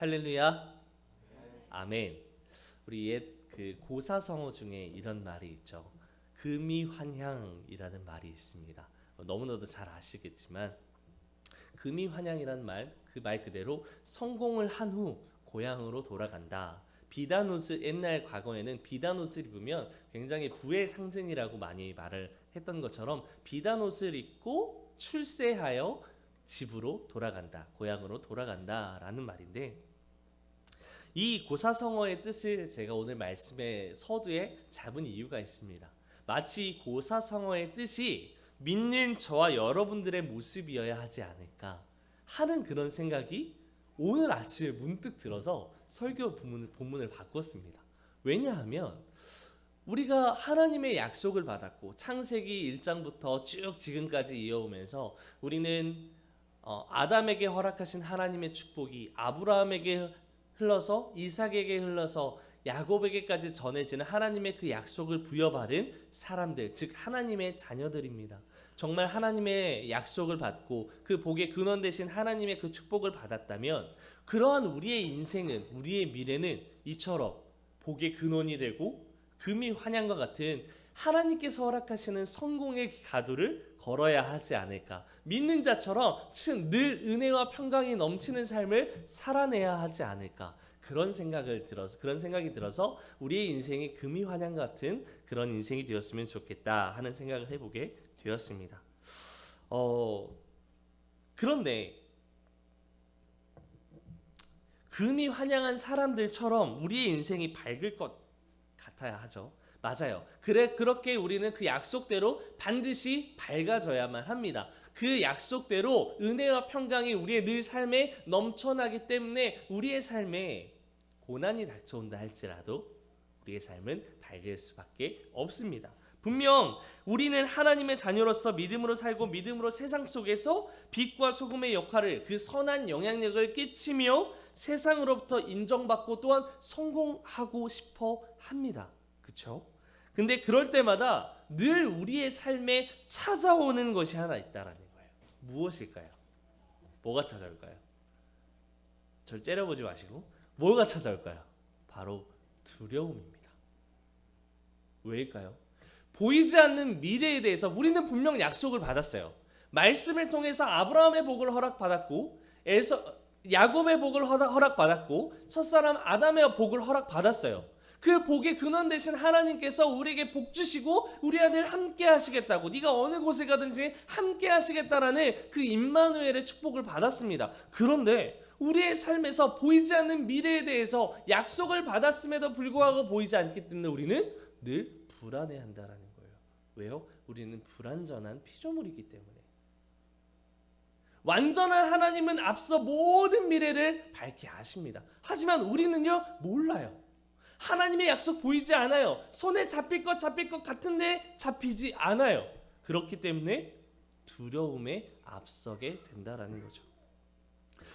할렐루야. 아멘. 우리 옛 그 고사성어 중에 이런 말이 있죠. 금이환향이라는 말이 있습니다. 너무나도 잘 아시겠지만 금이환향이라는 말, 그 말 그대로 성공을 한 후 고향으로 돌아간다. 비단 옷을 옛날 과거에는 비단 옷을 입으면 굉장히 부의 상징이라고 많이 말을 했던 것처럼 비단 옷을 입고 출세하여 집으로 돌아간다. 고향으로 돌아간다라는 말인데 이 고사성어의 뜻을 제가 오늘 말씀의 서두에 잡은 이유가 있습니다. 마치 고사성어의 뜻이 믿는 저와 여러분들의 모습이어야 하지 않을까 하는 그런 생각이 오늘 아침에 문득 들어서 설교 본문을 바꿨습니다. 왜냐하면 우리가 하나님의 약속을 받았고 창세기 1장부터 쭉 지금까지 이어오면서 우리는 아담에게 허락하신 하나님의 축복이 아브라함에게 흘러서 이삭에게 흘러서 야곱에게까지 전해지는 하나님의 그 약속을 부여받은 사람들, 즉 하나님의 자녀들입니다. 정말 하나님의 약속을 받고 그 복의 근원 되신 하나님의 그 축복을 받았다면 그러한 우리의 인생은, 우리의 미래는 이처럼 복의 근원이 되고 금이 환향과 같은 하나님께서 허락하시는 성공의 가도를 걸어야 하지 않을까. 믿는 자처럼 늘 은혜와 평강이 넘치는 삶을 살아내야 하지 않을까. 그런 생각이 들어서 우리의 인생이 금이 환향 같은 그런 인생이 되었으면 좋겠다 하는 생각을 해보게 되었습니다. 그런데 금이 환향한 사람들처럼 우리의 인생이 밝을 것 같아야 하죠. 맞아요. 그렇게 우리는 그 약속대로 반드시 밝아져야만 합니다. 그 약속대로 은혜와 평강이 우리의 늘 삶에 넘쳐나기 때문에 우리의 삶에 고난이 닥쳐온다 할지라도 우리의 삶은 밝을 수밖에 없습니다. 분명 우리는 하나님의 자녀로서 믿음으로 살고 믿음으로 세상 속에서 빛과 소금의 역할을, 그 선한 영향력을 끼치며 세상으로부터 인정받고 또한 성공하고 싶어 합니다. 그렇죠? 근데 그럴 때마다 늘 우리의 삶에 찾아오는 것이 하나 있다라는 거예요. 무엇일까요? 뭐가 찾아올까요? 절 째려보지 마시고 뭐가 찾아올까요? 바로 두려움입니다. 왜일까요? 보이지 않는 미래에 대해서 우리는 분명 약속을 받았어요. 말씀을 통해서 아브라함의 복을 허락받았고 야곱의 복을 허락받았고 첫사람 아담의 복을 허락받았어요. 그 복의 근원 되신 하나님께서 우리에게 복 주시고 우리 아들 함께 하시겠다고, 네가 어느 곳에 가든지 함께 하시겠다라는 그 임마누엘의 축복을 받았습니다. 그런데 우리의 삶에서 보이지 않는 미래에 대해서 약속을 받았음에도 불구하고 보이지 않기 때문에 우리는 늘 불안해한다라는 거예요. 왜요? 우리는 불완전한 피조물이기 때문에. 완전한 하나님은 앞서 모든 미래를 밝게 아십니다. 하지만 우리는요, 몰라요. 하나님의 약속 보이지 않아요. 손에 잡힐 것 같은데 잡히지 않아요. 그렇기 때문에 두려움에 앞서게 된다라는 거죠.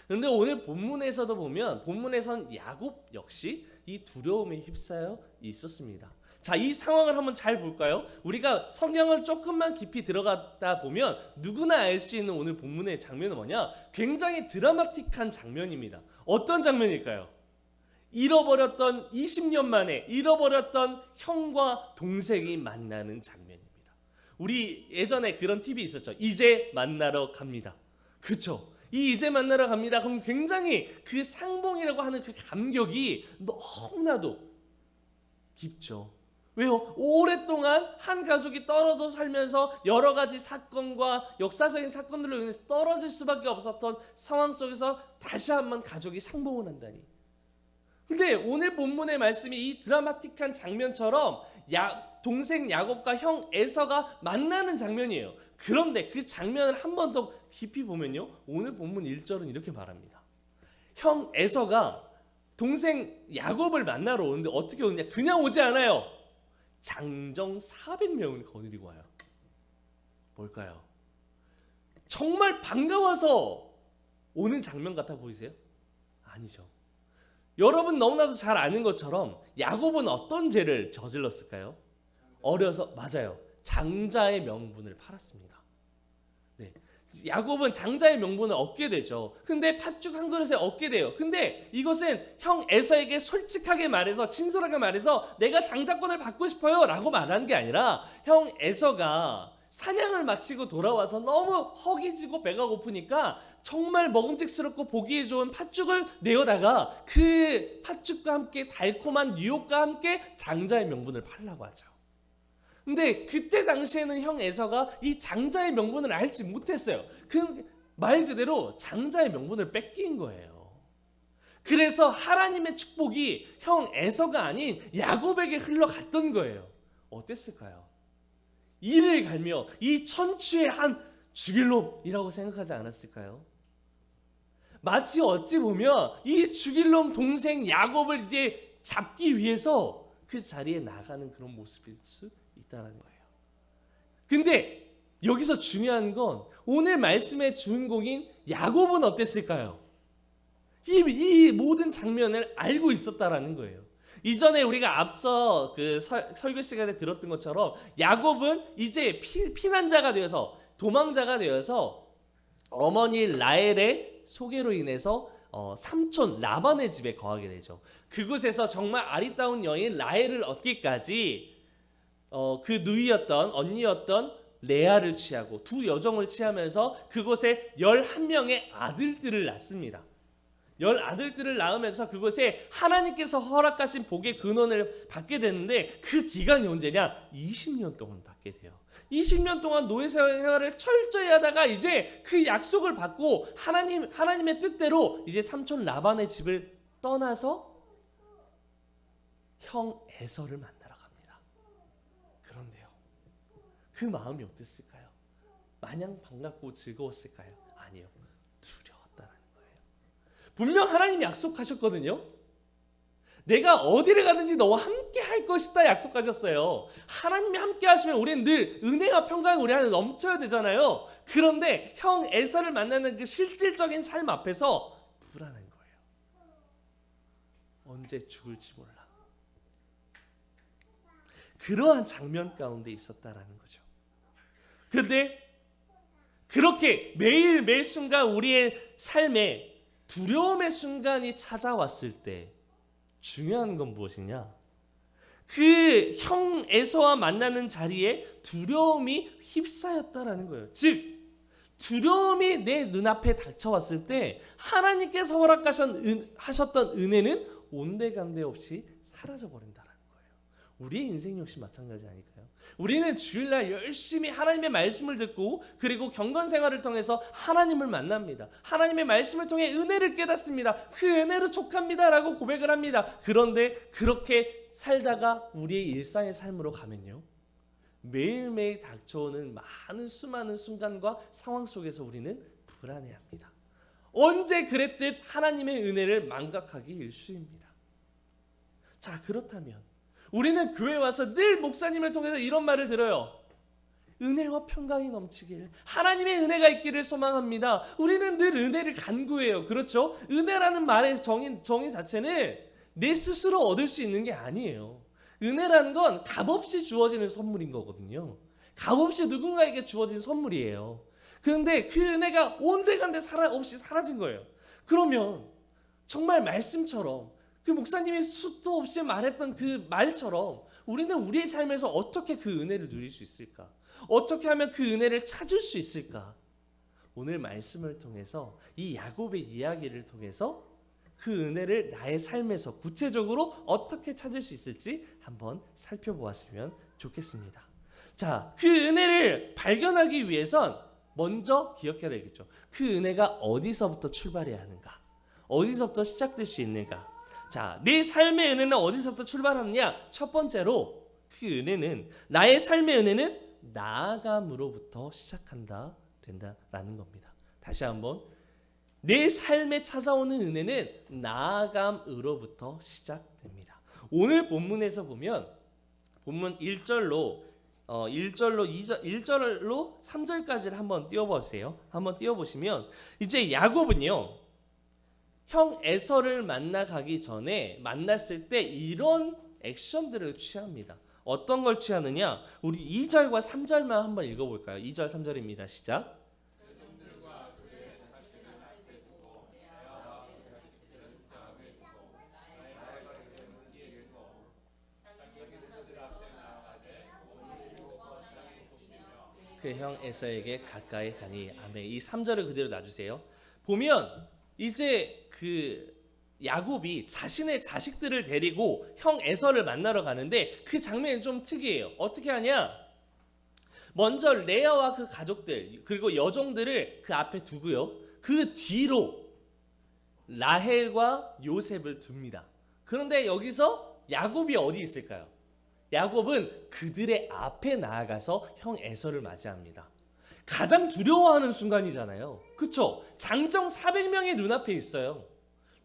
그런데 오늘 본문에서도 보면 본문에선 야곱 역시 이 두려움에 휩싸여 있었습니다. 자, 이 상황을 한번 잘 볼까요? 우리가 성경을 조금만 깊이 들어가다 보면 누구나 알 수 있는 오늘 본문의 장면은 뭐냐? 굉장히 드라마틱한 장면입니다. 어떤 장면일까요? 20년 만에 잃어버렸던 형과 동생이 만나는 장면입니다. 우리 예전에 그런 팁이 있었죠. 이제 만나러 갑니다. 그렇죠? 이제 만나러 갑니다. 그럼 굉장히 그 상봉이라고 하는 그 감격이 너무나도 깊죠. 왜요? 오랫동안 한 가족이 떨어져 살면서 여러 가지 사건과 역사적인 사건들로 인해서 떨어질 수밖에 없었던 상황 속에서 다시 한번 가족이 상봉을 한다니. 근데 오늘 본문의 말씀이 이 드라마틱한 장면처럼 동생 야곱과 형 에서가 만나는 장면이에요. 그런데 그 장면을 한 번 더 깊이 보면요, 오늘 본문 1절은 이렇게 말합니다. 형 에서가 동생 야곱을 만나러 오는데 어떻게 오느냐? 그냥 오지 않아요. 장정 400명을 거느리고 와요. 뭘까요? 정말 반가워서 오는 장면 같아 보이세요? 아니죠. 여러분 너무나도 잘 아는 것처럼 야곱은 어떤 죄를 저질렀을까요? 어려서, 맞아요, 장자의 명분을 팔았습니다. 네, 야곱은 장자의 명분을 얻게 되죠. 근데 팥죽 한 그릇에 얻게 돼요. 근데 이것은 형 에서에게 솔직하게 말해서 진솔하게 말해서 내가 장자권을 받고 싶어요 라고 말하는 게 아니라 형 에서가 사냥을 마치고 돌아와서 너무 허기지고 배가 고프니까 정말 먹음직스럽고 보기에 좋은 팥죽을 내어다가 그 팥죽과 함께 달콤한 유혹과 함께 장자의 명분을 팔라고 하죠. 근데 그때 당시에는 형 에서가 이 장자의 명분을 알지 못했어요. 그 말 그대로 장자의 명분을 뺏긴 거예요. 그래서 하나님의 축복이 형 에서가 아닌 야곱에게 흘러갔던 거예요. 어땠을까요? 이를 갈며 이 천추의 한 죽일 놈이라고 생각하지 않았을까요? 마치 어찌 보면 이 죽일 놈 동생 야곱을 이제 잡기 위해서 그 자리에 나가는 그런 모습일 수 있다는 거예요. 근데 여기서 중요한 건 오늘 말씀의 주인공인 야곱은 어땠을까요? 이 모든 장면을 알고 있었다라는 거예요. 이전에 우리가 앞서 그 설교 시간에 들었던 것처럼 야곱은 이제 피난자가 되어서 도망자가 되어서 어머니 라헬의 소개로 인해서 삼촌 라반의 집에 거하게 되죠. 그곳에서 정말 아리따운 여인 라헬을 얻기까지 그 누이였던 언니였던 레아를 취하고 두 여종을 취하면서 그곳에 11명의 아들들을 낳습니다. 10아들들을 낳으면서 그곳에 하나님께서 허락하신 복의 근원을 받게 되는데 그 기간이 언제냐? 20년 동안 받게 돼요. 20년 동안 노예 생활을 철저히 하다가 이제 그 약속을 받고 하나님의 뜻대로 이제 삼촌 라반의 집을 떠나서 형 에서를 만나러 갑니다. 그런데요, 그 마음이 어땠을까요? 마냥 반갑고 즐거웠을까요? 아니요, 두려웠다는 거예요. 분명 하나님이 약속하셨거든요. 내가 어디를 가든지 너와 함께 할 것이다 약속하셨어요. 하나님이 함께 하시면 우리는 늘 은혜와 평강이 우리 안에 넘쳐야 되잖아요. 그런데 형 에서를 만나는 그 실질적인 삶 앞에서 불안한 거예요. 언제 죽을지 몰라. 그러한 장면 가운데 있었다라는 거죠. 그런데 그렇게 매일 순간 우리의 삶에 두려움의 순간이 찾아왔을 때 중요한 건 무엇이냐? 그 형 에서와 만나는 자리에 두려움이 휩싸였다라는 거예요. 즉 두려움이 내 눈앞에 닥쳐왔을 때 하나님께서 허락하셨던 은혜는 온데간데 없이 사라져버린다라는 거예요. 우리의 인생 역시 마찬가지 아닐까요? 우리는 주일날 열심히 하나님의 말씀을 듣고 그리고 경건 생활을 통해서 하나님을 만납니다. 하나님의 말씀을 통해 은혜를 깨닫습니다. 그 은혜로 족합니다라고 고백을 합니다. 그런데 그렇게 살다가 우리의 일상의 삶으로 가면요, 매일매일 닥쳐오는 수많은 순간과 상황 속에서 우리는 불안해합니다. 언제 그랬듯 하나님의 은혜를 망각하기 일쑤입니다. 자, 그렇다면 우리는 교회 와서 늘 목사님을 통해서 이런 말을 들어요. 은혜와 평강이 넘치길, 하나님의 은혜가 있기를 소망합니다. 우리는 늘 은혜를 간구해요. 그렇죠? 은혜라는 말의 정의 자체는 내 스스로 얻을 수 있는 게 아니에요. 은혜라는 건 값없이 주어지는 선물인 거거든요. 값없이 누군가에게 주어진 선물이에요. 그런데 그 은혜가 온데간데 없이 사라진 거예요. 그러면 정말 말씀처럼 그 목사님이 수도 없이 말했던 그 말처럼 우리는 우리의 삶에서 어떻게 그 은혜를 누릴 수 있을까? 어떻게 하면 그 은혜를 찾을 수 있을까? 오늘 말씀을 통해서 이 야곱의 이야기를 통해서 그 은혜를 나의 삶에서 구체적으로 어떻게 찾을 수 있을지 한번 살펴보았으면 좋겠습니다. 자, 그 은혜를 발견하기 위해선 먼저 기억해야 되겠죠. 그 은혜가 어디서부터 출발해야 하는가? 어디서부터 시작될 수 있는가? 자, 내 삶의 은혜는 어디서부터 출발하느냐? 첫 번째로 그 은혜는, 나의 삶의 은혜는 나아감으로부터 된다라는 겁니다. 다시 한번, 내 삶에 찾아오는 은혜는 나아감으로부터 시작됩니다. 오늘 본문에서 보면 본문 1절로 3절까지를 한번 띄워보세요. 한번 띄워보시면 이제 야곱은요, 형 에서를 만나가기 전에 만났을 때 이런 액션들을 취합니다. 어떤 걸 취하느냐? 우리 2절과 3절만 한번 읽어볼까요? 2절 3절입니다. 시작. 그 형 에서에게 가까이 가니. 아멘. 이 3절을 그대로 놔주세요. 보면 이제 그 야곱이 자신의 자식들을 데리고 형 에서를 만나러 가는데 그 장면이 좀 특이해요. 어떻게 하냐? 먼저 레아와 그 가족들 그리고 여종들을 그 앞에 두고요. 그 뒤로 라헬과 요셉을 둡니다. 그런데 여기서 야곱이 어디 있을까요? 야곱은 그들의 앞에 나아가서 형 에서를 맞이합니다. 가장 두려워하는 순간이잖아요. 그렇죠? 장정 400명의 눈앞에 있어요.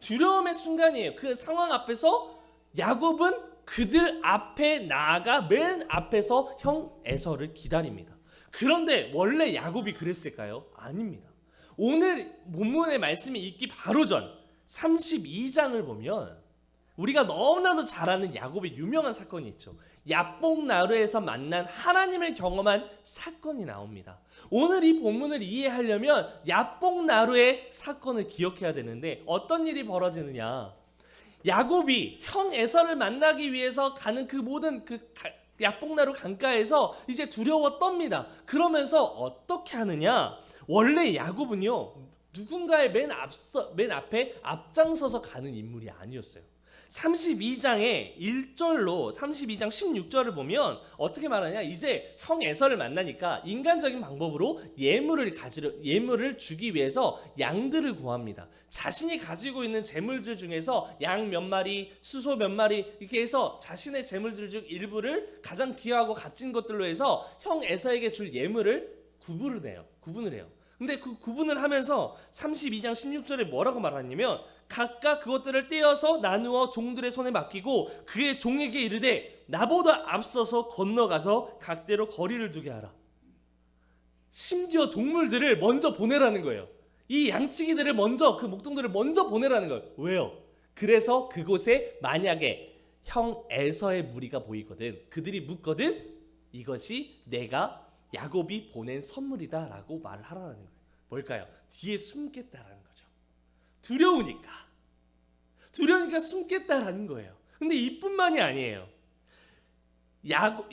두려움의 순간이에요. 그 상황 앞에서 야곱은 그들 앞에 나아가 맨 앞에서 형 에서를 기다립니다. 그런데 원래 야곱이 그랬을까요? 아닙니다. 오늘 본문의 말씀이 있기 바로 전 32장을 보면 우리가 너무나도 잘 아는 야곱의 유명한 사건이 있죠. 야복나루에서 만난 하나님을 경험한 사건이 나옵니다. 오늘 이 본문을 이해하려면 야복나루의 사건을 기억해야 되는데 어떤 일이 벌어지느냐. 야곱이 형 에서를 만나기 위해서 가는 그 모든 야복나루 강가에서 이제 두려워 떱니다. 그러면서 어떻게 하느냐. 원래 야곱은요. 누군가의 맨 앞에 앞장서서 가는 인물이 아니었어요. 32장의 1절로 32장 16절을 보면 어떻게 말하냐. 이제 형 에서를 만나니까 인간적인 방법으로 예물을 주기 위해서 양들을 구합니다. 자신이 가지고 있는 재물들 중에서 양 몇 마리, 수소 몇 마리 이렇게 해서 자신의 재물들 중 일부를 가장 귀하고 값진 것들로 해서 형 에서에게 줄 예물을 구분을 해요. 근데 그 구분을 하면서 32장 16절에 뭐라고 말하냐면 각각 그것들을 떼어서 나누어 종들의 손에 맡기고 그의 종에게 이르되 나보다 앞서서 건너가서 각대로 거리를 두게 하라. 심지어 동물들을 먼저 보내라는 거예요. 이 양치기들을 먼저 그 목동들을 먼저 보내라는 거예요. 왜요? 그래서 그곳에 만약에 형 에서의 무리가 보이거든 그들이 묻거든 이것이 내가 야곱이 보낸 선물이다라고 말을 하라는 거예요. 뭘까요? 뒤에 숨겠다라는 거죠. 두려우니까 숨겠다라는 거예요. 근데 이뿐만이 아니에요.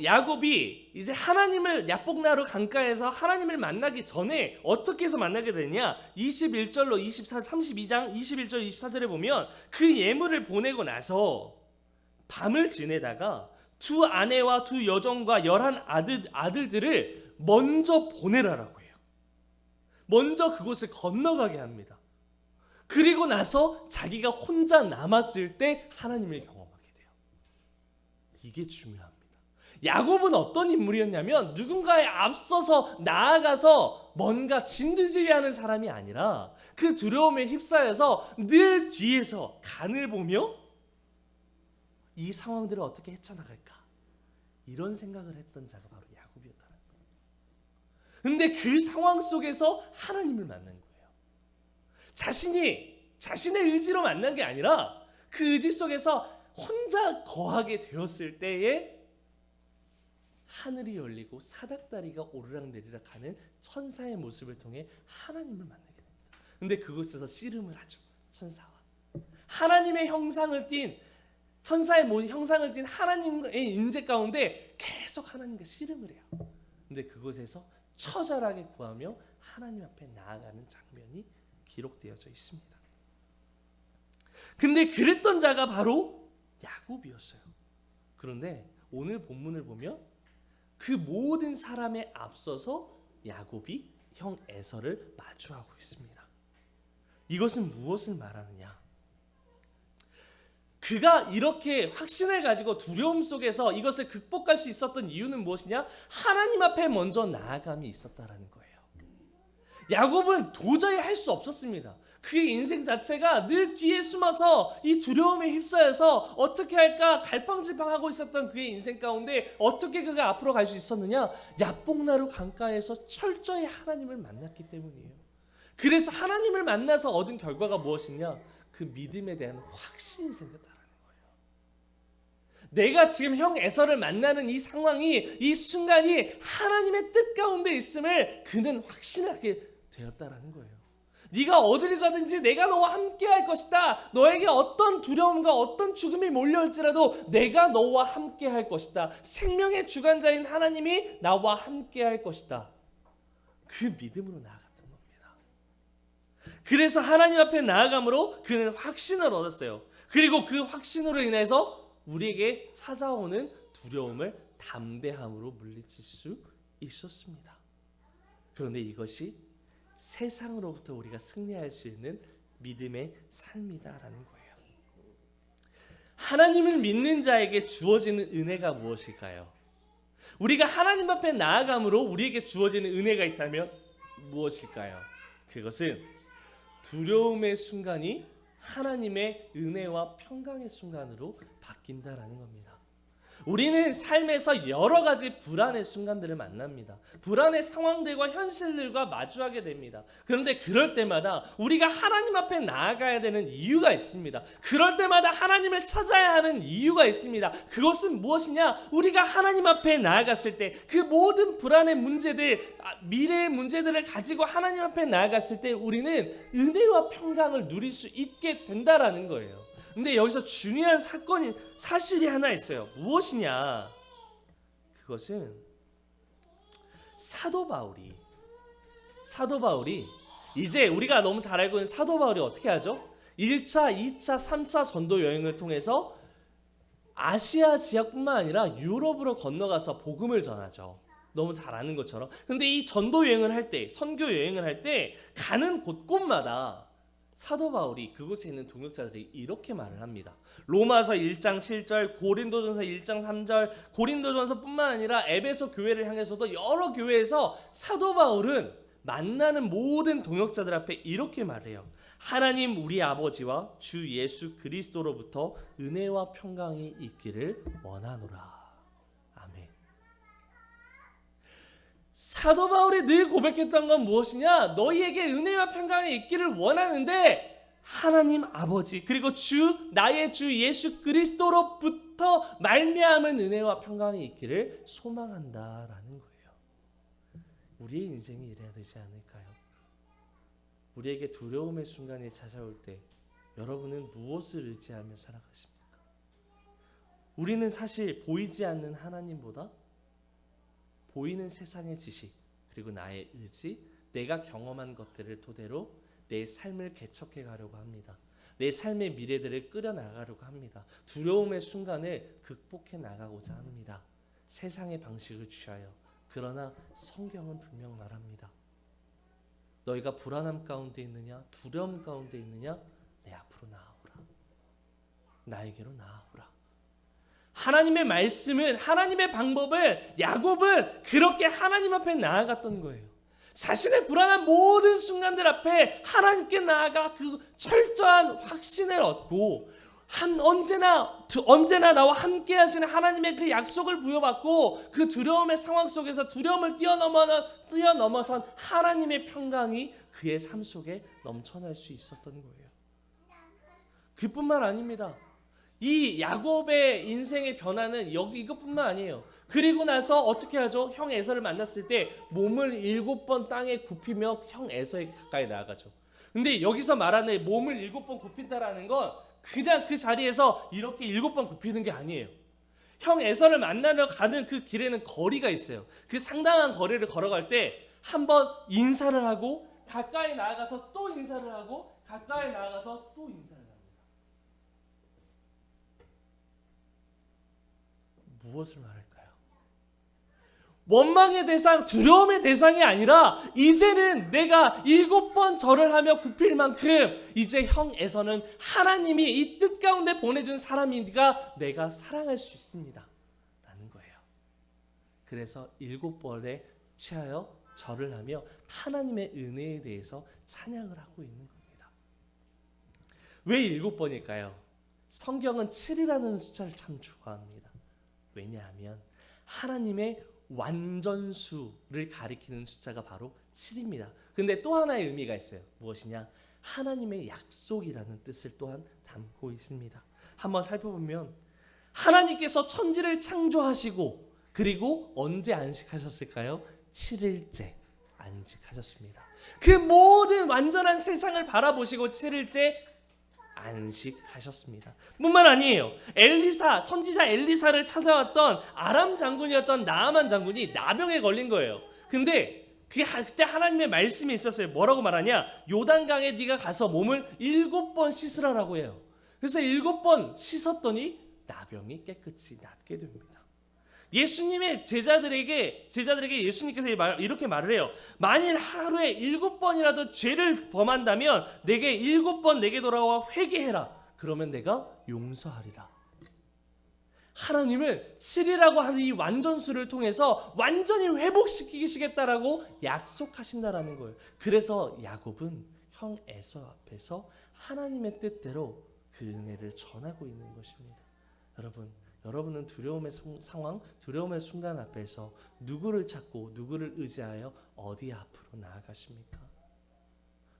야곱이 이제 하나님을 야복나루 강가에서 하나님을 만나기 전에 어떻게 해서 만나게 되냐? 21절로 32장 21절 24절에 보면 그 예물을 보내고 나서 밤을 지내다가 두 아내와 두 여종과 11 아들들을 먼저 보내라라고 해요. 먼저 그곳을 건너가게 합니다. 그리고 나서 자기가 혼자 남았을 때 하나님을 경험하게 돼요. 이게 중요합니다. 야곱은 어떤 인물이었냐면 누군가에 앞서서 나아가서 뭔가 진두지휘하는 사람이 아니라 그 두려움에 휩싸여서 늘 뒤에서 간을 보며 이 상황들을 어떻게 헤쳐나갈까 이런 생각을 했던 자가 바로 야곱이었다는 거예요. 근데 그 상황 속에서 하나님을 만난 거예요. 자신의 의지로 만난 게 아니라 그 의지 속에서 혼자 거하게 되었을 때에 하늘이 열리고 사닥다리가 오르락내리락 하는 천사의 모습을 통해 하나님을 만나게 됩니다. 근데 그곳에서 씨름을 하죠. 천사와 하나님의 형상을 띤 천사의 형상을 띤 하나님의 인재 가운데 계속 하나님과 씨름을 해요. 근데 그곳에서 처절하게 구하며 하나님 앞에 나아가는 장면이 기록되어져 있습니다. 근데 그랬던 자가 바로 야곱이었어요. 그런데 오늘 본문을 보면 그 모든 사람에 앞서서 야곱이 형 에서를 마주하고 있습니다. 이것은 무엇을 말하느냐? 그가 이렇게 확신을 가지고 두려움 속에서 이것을 극복할 수 있었던 이유는 무엇이냐? 하나님 앞에 먼저 나아감이 있었다라는 거예요. 야곱은 도저히 할 수 없었습니다. 그의 인생 자체가 늘 뒤에 숨어서 이 두려움에 휩싸여서 어떻게 할까 갈팡질팡하고 있었던 그의 인생 가운데 어떻게 그가 앞으로 갈 수 있었느냐? 야복나루 강가에서 철저히 하나님을 만났기 때문이에요. 그래서 하나님을 만나서 얻은 결과가 무엇이냐? 그 믿음에 대한 확신이 생겼다라는 거예요. 내가 지금 형 에서를 만나는 이 상황이 이 순간이 하나님의 뜻 가운데 있음을 그는 확신하게 되었다라는 거예요. 네가 어디를 가든지 내가 너와 함께 할 것이다. 너에게 어떤 두려움과 어떤 죽음이 몰려올지라도 내가 너와 함께 할 것이다. 생명의 주관자인 하나님이 나와 함께 할 것이다. 그 믿음으로 나아갔던 겁니다. 그래서 하나님 앞에 나아감으로 그는 확신을 얻었어요. 그리고 그 확신으로 인해서 우리에게 찾아오는 두려움을 담대함으로 물리칠 수 있었습니다. 그런데 이것이 세상으로부터 우리가 승리할 수 있는 믿음의 삶이다라는 거예요. 하나님을 믿는 자에게 주어지는 은혜가 무엇일까요? 우리가 하나님 앞에 나아감으로 우리에게 주어지는 은혜가 있다면 무엇일까요? 그것은 두려움의 순간이 하나님의 은혜와 평강의 순간으로 바뀐다라는 겁니다. 우리는 삶에서 여러 가지 불안의 순간들을 만납니다. 불안의 상황들과 현실들과 마주하게 됩니다. 그런데 그럴 때마다 우리가 하나님 앞에 나아가야 되는 이유가 있습니다. 그럴 때마다 하나님을 찾아야 하는 이유가 있습니다. 그것은 무엇이냐? 우리가 하나님 앞에 나아갔을 때 그 모든 불안의 문제들, 미래의 문제들을 가지고 하나님 앞에 나아갔을 때 우리는 은혜와 평강을 누릴 수 있게 된다라는 거예요. 근데 여기서 중요한 사실이 하나 있어요. 무엇이냐? 그것은 사도 바울이 이제 우리가 너무 잘 알고 있는 사도 바울이 어떻게 하죠? 1차, 2차, 3차 전도 여행을 통해서 아시아 지역뿐만 아니라 유럽으로 건너가서 복음을 전하죠. 너무 잘 아는 것처럼. 근데 이 전도 여행을 할 때, 선교 여행을 할 때 가는 곳곳마다 사도 바울이 그곳에 있는 동역자들이 이렇게 말을 합니다. 로마서 1장 7절, 고린도전서 1장 3절, 고린도전서뿐만 아니라 에베소 교회를 향해서도 여러 교회에서 사도 바울은 만나는 모든 동역자들 앞에 이렇게 말해요. 하나님 우리 아버지와 주 예수 그리스도로부터 은혜와 평강이 있기를 원하노라. 아멘. 사도 바울이 늘 고백했던 건 무엇이냐? 너희에게 은혜와 평강이 있기를 원하는데 하나님 아버지 그리고 나의 주 예수 그리스도로부터 말미암은 은혜와 평강이 있기를 소망한다라는 거예요. 우리의 인생이 이래야 되지 않을까요? 우리에게 두려움의 순간이 찾아올 때 여러분은 무엇을 의지하며 살아가십니까? 우리는 사실 보이지 않는 하나님보다 보이는 세상의 지식 그리고 나의 의지, 내가 경험한 것들을 토대로 내 삶을 개척해 가려고 합니다. 내 삶의 미래들을 끌어나가려고 합니다. 두려움의 순간을 극복해 나가고자 합니다. 세상의 방식을 취하여. 그러나 성경은 분명 말합니다. 너희가 불안함 가운데 있느냐, 두려움 가운데 있느냐, 내 앞으로 나아오라. 나에게로 나아오라. 하나님의 말씀은, 하나님의 방법은, 야곱은 그렇게 하나님 앞에 나아갔던 거예요. 자신의 불안한 모든 순간들 앞에 하나님께 나아가 그 철저한 확신을 얻고 언제나 나와 함께 하시는 하나님의 그 약속을 부여받고 그 두려움의 상황 속에서 두려움을 뛰어넘어선 하나님의 평강이 그의 삶 속에 넘쳐날 수 있었던 거예요. 그뿐만 아닙니다. 이 야곱의 인생의 변화는 이것뿐만 아니에요. 그리고 나서 어떻게 하죠? 형 에서를 만났을 때 몸을 7번 땅에 굽히며 형 에서에 가까이 나아가죠. 근데 여기서 말하는 몸을 7번 굽힌다라는 건 그냥 그 자리에서 이렇게 7번 굽히는 게 아니에요. 형 에서를 만나러 가는 그 길에는 거리가 있어요. 그 상당한 거리를 걸어갈 때 한번 인사를 하고 가까이 나아가서 또 인사를 하고 가까이 나아가서 또 인사를 합니다. 무엇을 말할까요? 원망의 대상, 두려움의 대상이 아니라 이제는 내가 7번 절을 하며 굽힐 만큼 이제 형에서는 하나님이 이 뜻 가운데 보내준 사람이니까 내가 사랑할 수 있습니다 라는 거예요. 그래서 7번에 취하여 절을 하며 하나님의 은혜에 대해서 찬양을 하고 있는 겁니다. 왜 7번일까요? 성경은 7이라는 숫자를 참 좋아합니다. 왜냐하면 하나님의 완전수를 가리키는 숫자가 바로 7입니다. 근데 또 하나의 의미가 있어요. 무엇이냐? 하나님의 약속이라는 뜻을 또한 담고 있습니다. 한번 살펴보면 하나님께서 천지를 창조하시고 그리고 언제 안식하셨을까요? 7일째 안식하셨습니다. 그 모든 완전한 세상을 바라보시고 7일째 안식하셨습니다. 뿐만 아니에요. 선지자 엘리사를 찾아왔던 아람 장군이었던 나아만 장군이 나병에 걸린 거예요. 근데 그때 하나님의 말씀이 있었어요. 뭐라고 말하냐? 요단강에 네가 가서 몸을 7번 씻으라라고 해요. 그래서 7번 씻었더니 나병이 깨끗이 낫게 됩니다. 예수님의 제자들에게 예수님께서 이렇게 말을 해요. 만일 하루에 7번이라도 죄를 범한다면 내게 7번 내게 돌아와 회개해라. 그러면 내가 용서하리라. 하나님은 7이라고 하는 이 완전수를 통해서 완전히 회복시키시겠다라고 약속하신다라는 거예요. 그래서 야곱은 형 에서 앞에서 하나님의 뜻대로 그 은혜를 전하고 있는 것입니다. 여러분은 두려움의 상황, 두려움의 순간 앞에서 누구를 찾고 누구를 의지하여 어디 앞으로 나아가십니까?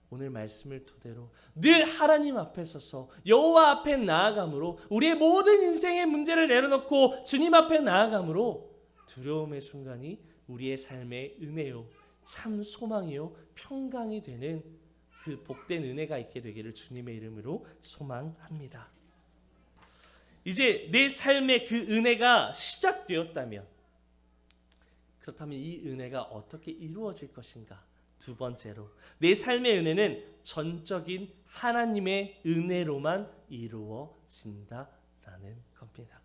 오늘 말씀을 토대로 늘 하나님 앞에 서서 여호와 앞에 나아감으로 우리의 모든 인생의 문제를 내려놓고 주님 앞에 나아감으로 두려움의 순간이 우리의 삶의 은혜요, 참 소망이요, 평강이 되는 그 복된 은혜가 있게 되기를 주님의 이름으로 소망합니다. 이제 내 삶의 그 은혜가 시작되었다면, 그렇다면 이 은혜가 어떻게 이루어질 것인가? 두 번째로, 내 삶의 은혜는 전적인 하나님의 은혜로만 이루어진다라는 겁니다.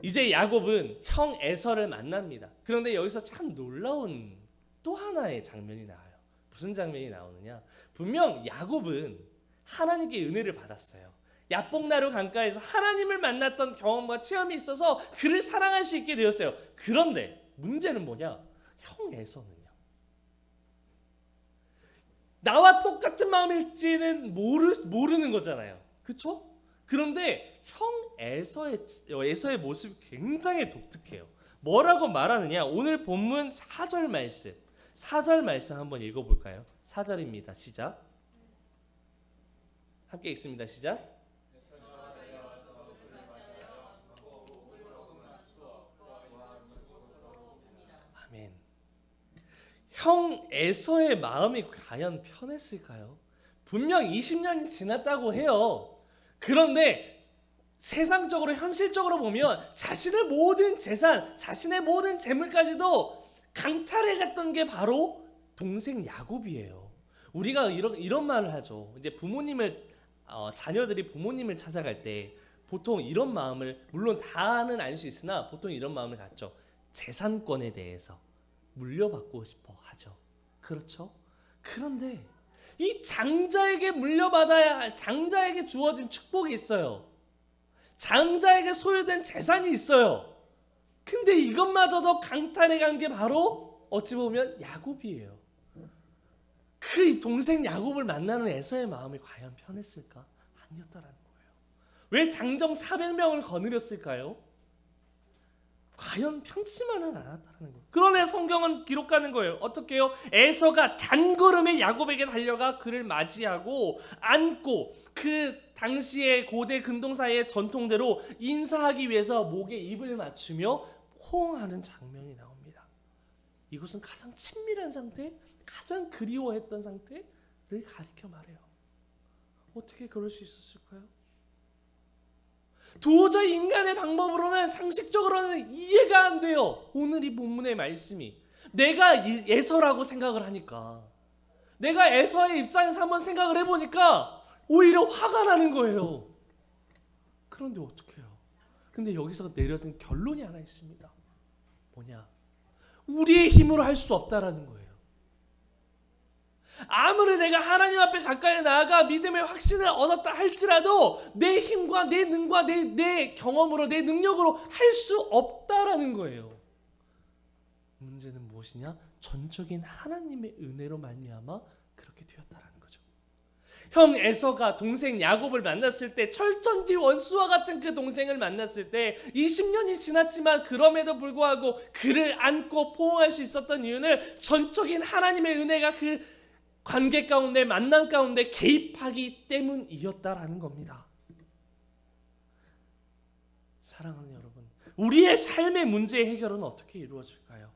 이제 야곱은 형 에서를 만납니다. 그런데 여기서 참 놀라운 또 하나의 장면이 나와요. 무슨 장면이 나오느냐? 분명 야곱은 하나님께 은혜를 받았어요. 야복나루 강가에서 하나님을 만났던 경험과 체험이 있어서 그를 사랑할 수 있게 되었어요. 그런데 문제는 뭐냐? 형 에서는요. 나와 똑같은 마음일지는 모르는 거잖아요. 그렇죠? 그런데 형 에서의 모습이 굉장히 독특해요. 뭐라고 말하느냐? 오늘 본문 4절 말씀 한번 읽어볼까요? 4절입니다. 시작. 함께 읽습니다. 시작. 아멘. 형 에서의 마음이 과연 편했을까요? 분명 20년이 지났다고 해요. 그런데 세상적으로 현실적으로 보면 자신의 모든 재산, 자신의 모든 재물까지도 강탈해 갔던 게 바로 동생 야곱이에요. 우리가 이런 말을 하죠. 이제 자녀들이 부모님을 찾아갈 때 보통 이런 마음을, 물론 다는 아닐 수 있으나 보통 이런 마음을 갖죠. 재산권에 대해서 물려받고 싶어 하죠. 그렇죠? 그런데 이 장자에게 장자에게 주어진 축복이 있어요. 장자에게 소유된 재산이 있어요. 근데 이것마저도 강탈해 간 게 바로 어찌 보면 야곱이에요. 그 동생 야곱을 만나는 에서의 마음이 과연 편했을까? 아니었다라는 거예요. 왜 장정 400명을 거느렸을까요? 과연 편치만은 않았다는 거예요. 그러나 성경은 기록하는 거예요. 어떻게 해요? 에서가 단걸음에 야곱에게 달려가 그를 맞이하고 안고 그 당시의 고대 근동사의 전통대로 인사하기 위해서 목에 입을 맞추며 호응하는 장면이 나옵니다. 이것은 가장 친밀한 상태, 가장 그리워했던 상태를 가리켜 말해요. 어떻게 그럴 수 있었을까요? 도저히 인간의 방법으로는, 상식적으로는 이해가 안 돼요. 오늘 이 본문의 말씀이 내가 에서라고 생각을 하니까, 내가 에서의 입장에서 한번 생각을 해보니까 오히려 화가 나는 거예요. 그런데 어떡해요? 근데 여기서 내려진 결론이 하나 있습니다. 뭐냐? 우리의 힘으로 할 수 없다라는 거예요. 아무리 내가 하나님 앞에 가까이 나아가 믿음의 확신을 얻었다 할지라도 내 힘과 내 능과 내 경험으로, 내 능력으로 할 수 없다라는 거예요. 문제는 무엇이냐? 전적인 하나님의 은혜로 말미암아 그렇게 되었다라는 거죠. 형 에서가 동생 야곱을 만났을 때, 철전지 원수와 같은 그 동생을 만났을 때 20년이 지났지만 그럼에도 불구하고 그를 안고 포옹할 수 있었던 이유는 전적인 하나님의 은혜가 그 관계 가운데, 만남 가운데 개입하기 때문이었다라는 겁니다. 사랑하는 여러분, 우리의 삶의 문제의 해결은 어떻게 이루어질까요?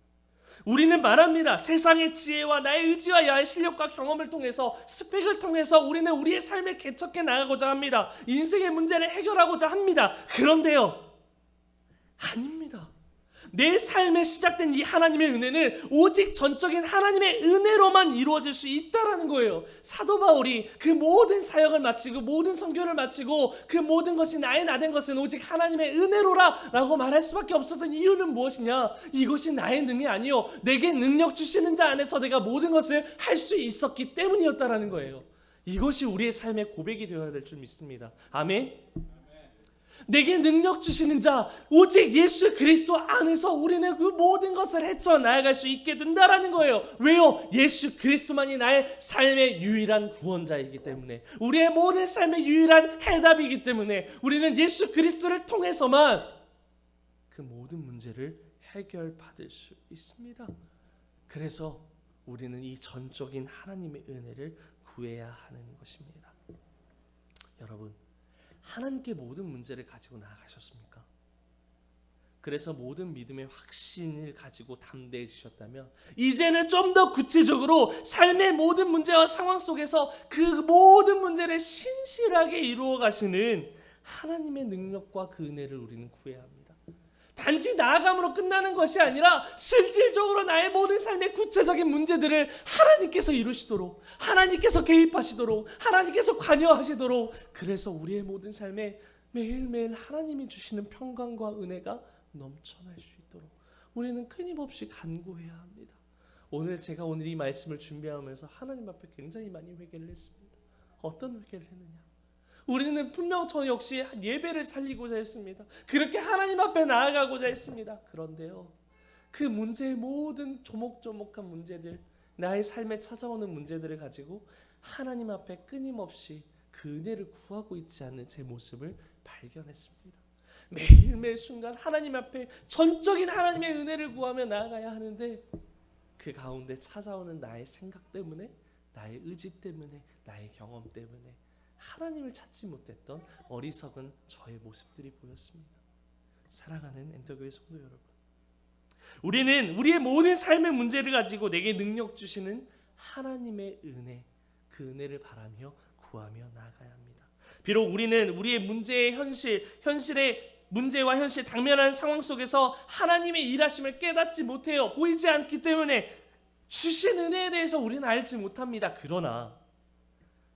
우리는 말합니다. 세상의 지혜와 나의 의지와 나의 실력과 경험을 통해서, 스펙을 통해서 우리는 우리의 삶을 개척해 나가고자 합니다. 인생의 문제를 해결하고자 합니다. 그런데요, 아닙니다. 내 삶에 시작된 이 하나님의 은혜는 오직 전적인 하나님의 은혜로만 이루어질 수 있다라는 거예요. 사도 바울이 그 모든 사역을 마치고 모든 선교를 마치고 그 모든 것이 나의 나된 것은 오직 하나님의 은혜로라 라고 말할 수밖에 없었던 이유는 무엇이냐? 이것이 나의 능이 아니요 내게 능력 주시는 자 안에서 내가 모든 것을 할 수 있었기 때문이었다라는 거예요. 이것이 우리의 삶의 고백이 되어야 될 줄 믿습니다. 아멘. 내게 능력 주시는 자 오직 예수 그리스도 안에서 우리는 그 모든 것을 헤쳐나아갈 수 있게 된다라는 거예요. 왜요? 예수 그리스도만이 나의 삶의 유일한 구원자이기 때문에, 우리의 모든 삶의 유일한 해답이기 때문에 우리는 예수 그리스도를 통해서만 그 모든 문제를 해결받을 수 있습니다. 그래서 우리는 이 전적인 하나님의 은혜를 구해야 하는 것입니다. 여러분, 하나님께 모든 문제를 가지고 나아가셨습니까? 그래서 모든 믿음의 확신을 가지고 담대해지셨다면 이제는 좀 더 구체적으로 삶의 모든 문제와 상황 속에서 그 모든 문제를 신실하게 이루어 가시는 하나님의 능력과 그 은혜를 우리는 구해야 합니다. 단지 나아감으로 끝나는 것이 아니라 실질적으로 나의 모든 삶의 구체적인 문제들을 하나님께서 이루시도록, 하나님께서 개입하시도록, 하나님께서 관여하시도록, 그래서 우리의 모든 삶에 매일매일 하나님이 주시는 평강과 은혜가 넘쳐날 수 있도록 우리는 끊임없이 간구해야 합니다. 오늘 이 말씀을 준비하면서 하나님 앞에 굉장히 많이 회개를 했습니다. 어떤 회개를 했느냐? 우리는 분명 저 역시 예배를 살리고자 했습니다. 그렇게 하나님 앞에 나아가고자 했습니다. 그런데요, 그 문제의 모든 조목조목한 문제들, 나의 삶에 찾아오는 문제들을 가지고 하나님 앞에 끊임없이 그 은혜를 구하고 있지 않는 제 모습을 발견했습니다. 매일매일 순간 하나님 앞에 전적인 하나님의 은혜를 구하며 나아가야 하는데 그 가운데 찾아오는 나의 생각 때문에, 나의 의지 때문에, 나의 경험 때문에 하나님을 찾지 못했던 어리석은 저의 모습들이 보였습니다. 사랑하는 엔터교회 성도 여러분, 우리는 우리의 모든 삶의 문제를 가지고 내게 능력 주시는 하나님의 은혜, 그 은혜를 바라며 구하며 나아가야 합니다. 비록 우리는 우리의 문제의 현실의 문제와 현실 당면한 상황 속에서 하나님의 일하심을 깨닫지 못해요. 보이지 않기 때문에 주신 은혜에 대해서 우리는 알지 못합니다. 그러나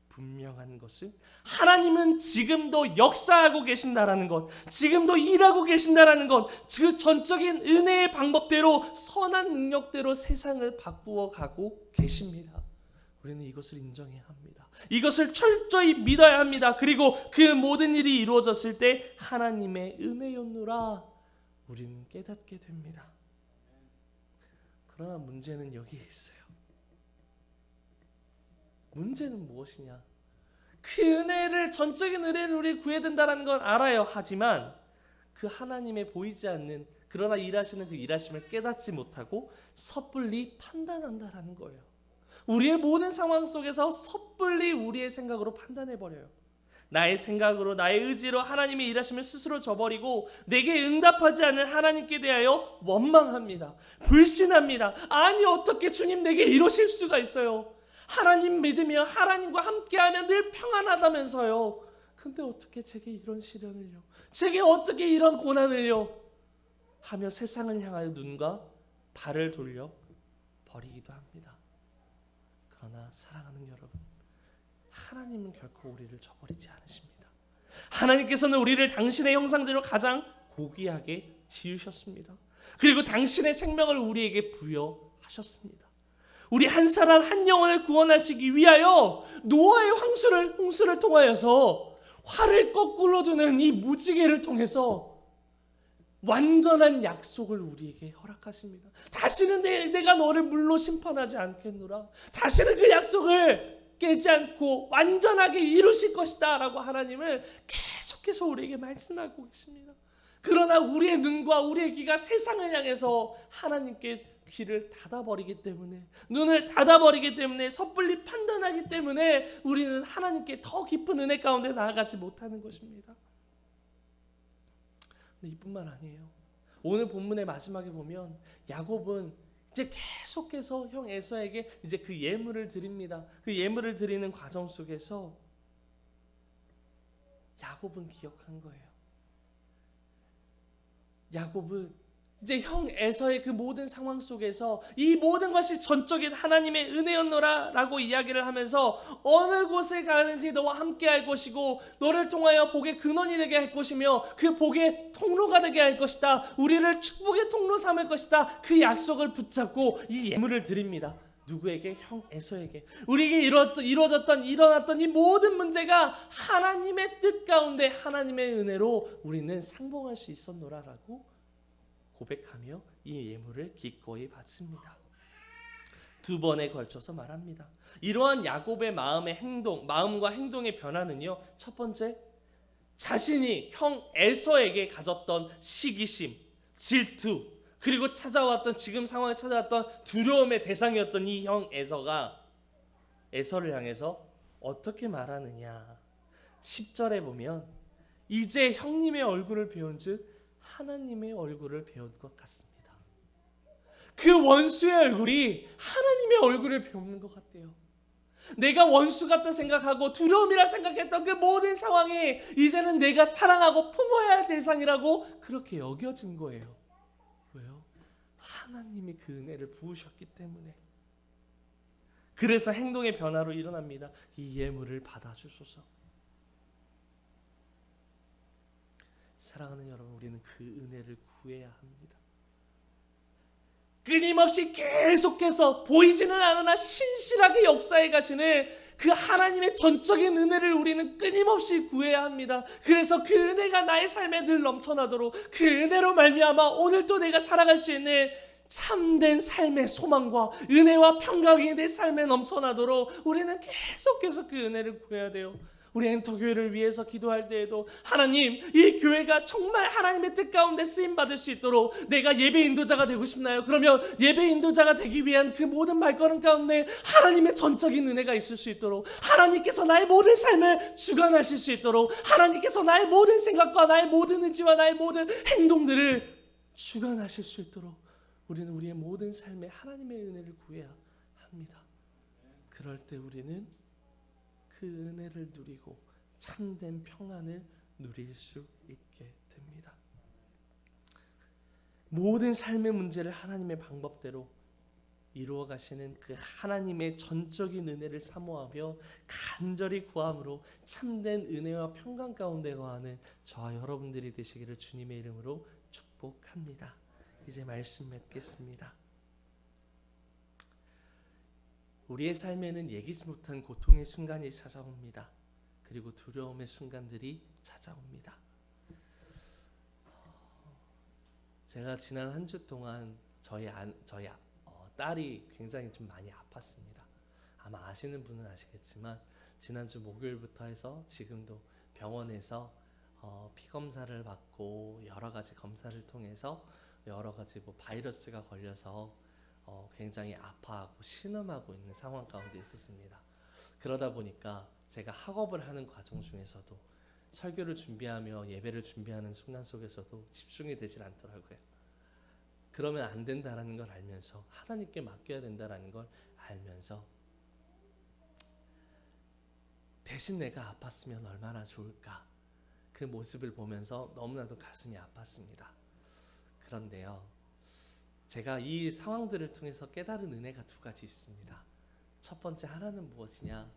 분명한 것은 하나님은 지금도 역사하고 계신다라는 것, 지금도 일하고 계신다라는 것, 그 전적인 은혜의 방법대로 선한 능력대로 세상을 바꾸어 가고 계십니다. 우리는 이것을 인정해야 합니다. 이것을 철저히 믿어야 합니다. 그리고 그 모든 일이 이루어졌을 때 하나님의 은혜였노라 우리는 깨닫게 됩니다. 그러나 문제는 여기에 있어요. 문제는 무엇이냐? 그 은혜를, 전적인 은혜를 우리 구해야 된다는 건 알아요. 하지만 그 하나님의 보이지 않는 그러나 일하시는 그 일하심을 깨닫지 못하고 섣불리 판단한다라는 거예요. 우리의 모든 상황 속에서 섣불리 우리의 생각으로 판단해버려요. 나의 생각으로, 나의 의지로 하나님의 일하심을 스스로 저버리고 내게 응답하지 않는 하나님께 대하여 원망합니다. 불신합니다. 아니, 어떻게 주님 내게 이러실 수가 있어요? 하나님 믿으며 하나님과 함께하면 늘 평안하다면서요. 근데 어떻게 제게 이런 시련을요? 제게 어떻게 이런 고난을요? 하며 세상을 향하여 눈과 발을 돌려 버리기도 합니다. 그러나 사랑하는 여러분, 하나님은 결코 우리를 저버리지 않으십니다. 하나님께서는 우리를 당신의 형상대로 가장 고귀하게 지으셨습니다. 그리고 당신의 생명을 우리에게 부여하셨습니다. 우리 한 사람 한 영혼을 구원하시기 위하여 노아의 홍수를 통하여서 활을 거꾸로 두는 이 무지개를 통해서 완전한 약속을 우리에게 허락하십니다. 다시는 내가 너를 물로 심판하지 않겠노라. 다시는 그 약속을 깨지 않고 완전하게 이루실 것이다 라고 하나님은 계속해서 우리에게 말씀하고 계십니다. 그러나 우리의 눈과 우리의 귀가 세상을 향해서 하나님께 귀를 닫아버리기 때문에, 눈을 닫아버리기 때문에, 섣불리 판단하기 때문에 우리는 하나님께 더 깊은 은혜 가운데 나아가지 못하는 것입니다. 근데 이뿐만 아니에요. 오늘 본문의 마지막에 보면 야곱은 이제 계속해서 형 에서에게 이제 그 예물을 드립니다. 그 예물을 드리는 과정 속에서 야곱은 기억한 거예요. 야곱은 이제 형 에서의 그 모든 상황 속에서 이 모든 것이 전적인 하나님의 은혜였노라 라고 이야기를 하면서 어느 곳에 가든지 너와 함께 할 것이고 너를 통하여 복의 근원이 되게 할 것이며 그 복의 통로가 되게 할 것이다. 우리를 축복의 통로 삼을 것이다. 그 약속을 붙잡고 이 예물을 드립니다. 누구에게? 형 에서에게. 우리에게 일어났던 이 모든 문제가 하나님의 뜻 가운데 하나님의 은혜로 우리는 상봉할 수 있었노라라고 고백하며 이 예물을 기꺼이 받습니다. 두 번에 걸쳐서 말합니다. 이러한 야곱의 마음과 행동의 변화는요. 첫 번째, 자신이 형 에서에게 가졌던 시기심, 질투, 그리고 지금 상황에 찾아왔던 두려움의 대상이었던 이 형 에서를 향해서 어떻게 말하느냐. 10절에 보면 이제 형님의 얼굴을 배운즉 하나님의 얼굴을 배운 것 같습니다. 그 원수의 얼굴이 하나님의 얼굴을 배우는 것 같대요. 내가 원수 같다 생각하고 두려움이라 생각했던 그 모든 상황이 이제는 내가 사랑하고 품어야 할 대상이라고 그렇게 여겨진 거예요. 왜요? 하나님이 그 은혜를 부으셨기 때문에. 그래서 행동의 변화로 일어납니다. 이 예물을 받아주소서. 사랑하는 여러분, 우리는 그 은혜를 구해야 합니다. 끊임없이 계속해서 보이지는 않으나 신실하게 역사해 가시는 그 하나님의 전적인 은혜를 우리는 끊임없이 구해야 합니다. 그래서 그 은혜가 나의 삶에 늘 넘쳐나도록 그 은혜로 말미암아 오늘도 내가 살아갈 수 있는 참된 삶의 소망과 은혜와 평강이 내 삶에 넘쳐나도록 우리는 계속해서 그 은혜를 구해야 돼요. 우리 엔터교회를 위해서 기도할 때에도 하나님, 이 교회가 정말 하나님의 뜻 가운데 쓰임받을 수 있도록 내가 예배 인도자가 되고 싶나요? 그러면 예배 인도자가 되기 위한 그 모든 발걸음 가운데 하나님의 전적인 은혜가 있을 수 있도록, 하나님께서 나의 모든 삶을 주관하실 수 있도록, 하나님께서 나의 모든 생각과 나의 모든 의지와 나의 모든 행동들을 주관하실 수 있도록 우리는 우리의 모든 삶에 하나님의 은혜를 구해야 합니다. 그럴 때 우리는 그 은혜를 누리고 참된 평안을 누릴 수 있게 됩니다. 모든 삶의 문제를 하나님의 방법대로 이루어 가시는 그 하나님의 전적인 은혜를 사모하며 간절히 구함으로 참된 은혜와 평강 가운데 거하는 저와 여러분들이 되시기를 주님의 이름으로 축복합니다. 이제 말씀 맺겠습니다. 우리의 삶에는 예기치 못한 고통의 순간이 찾아옵니다. 그리고 두려움의 순간들이 찾아옵니다. 제가 지난 한 주 동안 저희 딸이 굉장히 좀 많이 아팠습니다. 아마 아시는 분은 아시겠지만 지난주 목요일부터 해서 지금도 병원에서 피 검사를 받고 여러 가지 검사를 통해서 여러 가지 바이러스가 걸려서 굉장히 아파하고 신음하고 있는 상황 가운데 있었습니다. 그러다 보니까 제가 학업을 하는 과정 중에서도 설교를 준비하며 예배를 준비하는 순간 속에서도 집중이 되질 않더라고요. 그러면 안 된다라는 걸 알면서 하나님께 맡겨야 된다라는 걸 알면서 대신 내가 아팠으면 얼마나 좋을까, 그 모습을 보면서 너무나도 가슴이 아팠습니다. 그런데요, 제가 이 상황들을 통해서 깨달은 은혜가 두 가지 있습니다. 첫 번째 하나는 무엇이냐?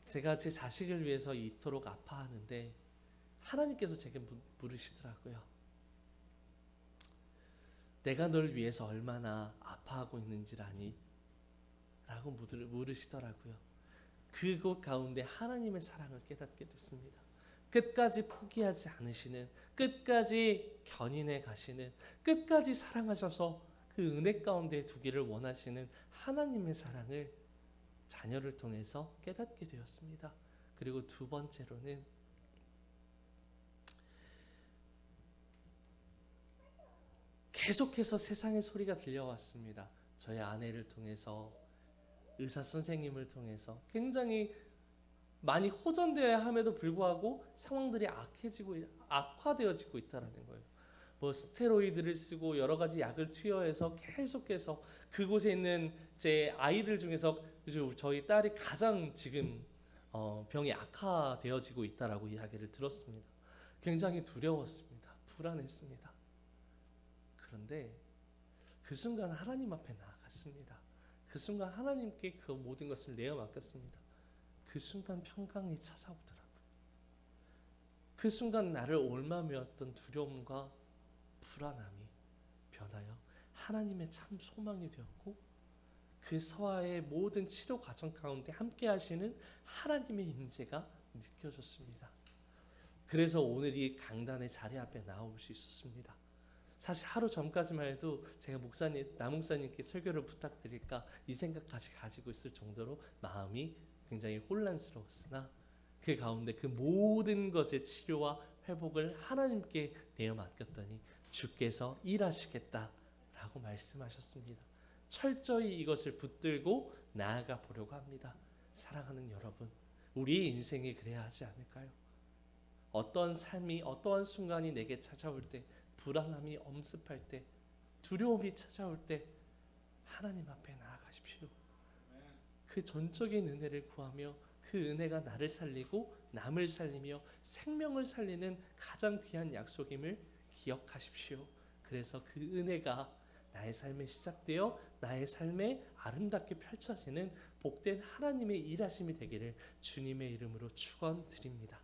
제가 제 자식을 위해서 이토록 아파하는데 하나님께서 제게 물으시더라고요. 내가 널 위해서 얼마나 아파하고 있는지를 아니? 라고 물으시더라고요. 그곳 가운데 하나님의 사랑을 깨닫게 됐습니다. 끝까지 포기하지 않으시는, 끝까지 견인해 가시는, 끝까지 사랑하셔서 그 은혜 가운데 두기를 원하시는 하나님의 사랑을 자녀를 통해서 깨닫게 되었습니다. 그리고 두 번째로는 계속해서 세상의 소리가 들려왔습니다. 저희 아내를 통해서, 의사 선생님을 통해서 굉장히 많이 호전되어야 함에도 불구하고 상황들이 악화되어지고 있다는 거예요. 스테로이드를 쓰고 여러 가지 약을 투여해서 계속해서 그곳에 있는 제 아이들 중에서 저희 딸이 가장 지금 병이 악화되어지고 있다라고 이야기를 들었습니다. 굉장히 두려웠습니다. 불안했습니다. 그런데 그 순간 하나님 앞에 나아갔습니다. 그 순간 하나님께 그 모든 것을 내어 맡겼습니다. 그 순간 평강이 찾아오더라고요. 그 순간 나를 옮아매었던 두려움과 불안함이 변하여 하나님의 참 소망이 되었고, 그 서아의 모든 치료 과정 가운데 함께 하시는 하나님의 임재가 느껴졌습니다. 그래서 오늘 이 강단의 자리 앞에 나올 수 있었습니다. 사실 하루 전까지만 해도 제가 남목사님께 설교를 부탁드릴까 이 생각까지 가지고 있을 정도로 마음이 굉장히 혼란스러웠으나, 그 가운데 그 모든 것의 치료와 회복을 하나님께 내어 맡겼더니 주께서 일하시겠다라고 말씀하셨습니다. 철저히 이것을 붙들고 나아가 보려고 합니다. 사랑하는 여러분, 우리의 인생이 그래야 하지 않을까요? 어떠한 삶이, 어떠한 순간이 내게 찾아올 때, 불안함이 엄습할 때, 두려움이 찾아올 때 하나님 앞에 나아가십시오. 그 전적인 은혜를 구하며 그 은혜가 나를 살리고 남을 살리며 생명을 살리는 가장 귀한 약속임을 기억하십시오. 그래서 그 은혜가 나의 삶에 시작되어 나의 삶에 아름답게 펼쳐지는 복된 하나님의 일하심이 되기를 주님의 이름으로 축원드립니다.